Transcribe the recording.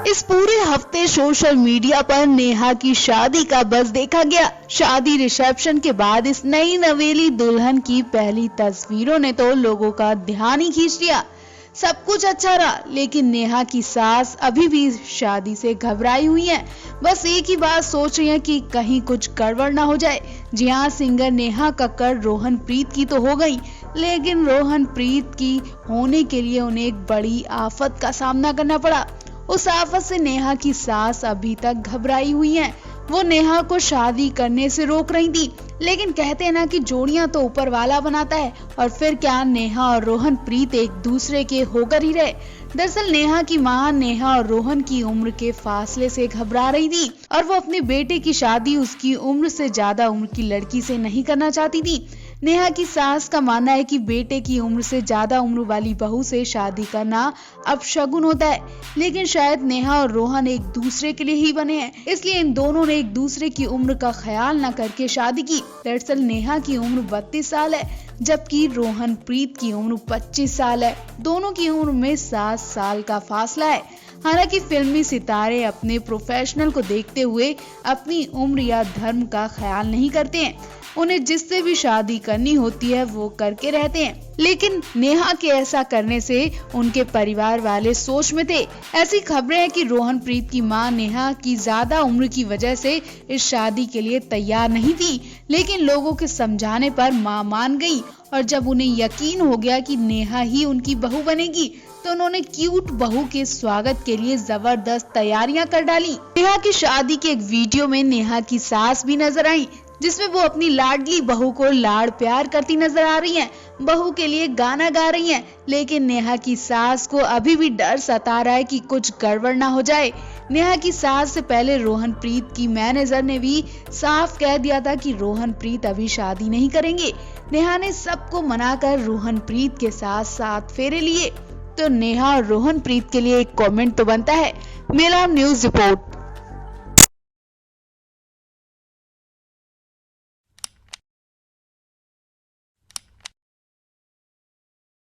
इस पूरे हफ्ते सोशल मीडिया पर नेहा की शादी का बज़ देखा गया। शादी रिसेप्शन के बाद इस नई नवेली दुल्हन की पहली तस्वीरों ने तो लोगों का ध्यान ही खींच लिया। सब कुछ अच्छा रहा, लेकिन नेहा की सास अभी भी शादी से घबराई हुई हैं। बस एक ही बात सोच रही हैं कि कहीं कुछ गड़बड़ ना हो जाए। जी हाँ, सिंगर नेहा कक्कड़ रोहनप्रीत की तो हो गई, लेकिन रोहनप्रीत की होने के लिए उन्हें एक बड़ी आफत का सामना करना पड़ा। उस आफत से नेहा की सास अभी तक घबराई हुई हैं। वो नेहा को शादी करने से रोक रही थी, लेकिन कहते हैं ना कि जोड़ियां तो ऊपर वाला बनाता है, और फिर क्या नेहा और रोहनप्रीत एक दूसरे के होकर ही रहे। दरअसल नेहा की मां नेहा और रोहन की उम्र के फासले से घबरा रही थी, और वो अपने बेटे की शादी उसकी उम्र से ज्यादा उम्र की लड़की से नहीं करना चाहती थी। नेहा की सास का मानना है कि बेटे की उम्र से ज्यादा उम्र वाली बहू से शादी करना अपशगुन होता है, लेकिन शायद नेहा और रोहन एक दूसरे के लिए ही बने हैं, इसलिए इन दोनों ने एक दूसरे की उम्र का ख्याल न करके शादी की। दरअसल नेहा की उम्र 32 साल है, जबकि रोहनप्रीत की उम्र 25 साल है। दोनों की उम्र में 7 साल का फासला है। हालांकि फिल्मी सितारे अपने प्रोफेशनल को देखते हुए अपनी उम्र या धर्म का ख्याल नहीं करते हैं। उन्हें जिससे भी शादी करनी होती है वो करके रहते हैं, लेकिन नेहा के ऐसा करने से उनके परिवार वाले सोच में थे। ऐसी खबरें हैं कि रोहनप्रीत की मां नेहा की ज्यादा उम्र की वजह से इस शादी के लिए तैयार नहीं थी, लेकिन लोगों के समझाने पर मां मान गई, और जब उन्हें यकीन हो गया कि नेहा ही उनकी बहू बनेगी, तो उन्होंने क्यूट बहू के स्वागत के लिए जबरदस्त तैयारियां कर डाली। नेहा की शादी के एक वीडियो में नेहा की सास भी नजर आई, जिसमें वो अपनी लाडली बहू को लाड़ प्यार करती नजर आ रही हैं। बहू के लिए गाना गा रही हैं, लेकिन नेहा की सास को अभी भी डर सता रहा है कि कुछ गड़बड़ ना हो जाए। नेहा की सास से पहले रोहनप्रीत की मैनेजर ने भी साफ कह दिया था कि रोहनप्रीत अभी शादी नहीं करेंगे। नेहा ने सबको मनाकर रोहनप्रीत के साथ 7 फेरे लिए। तो नेहा और रोहनप्रीत के लिए एक कमेंट तो बनता है। मेला न्यूज़ रिपोर्ट।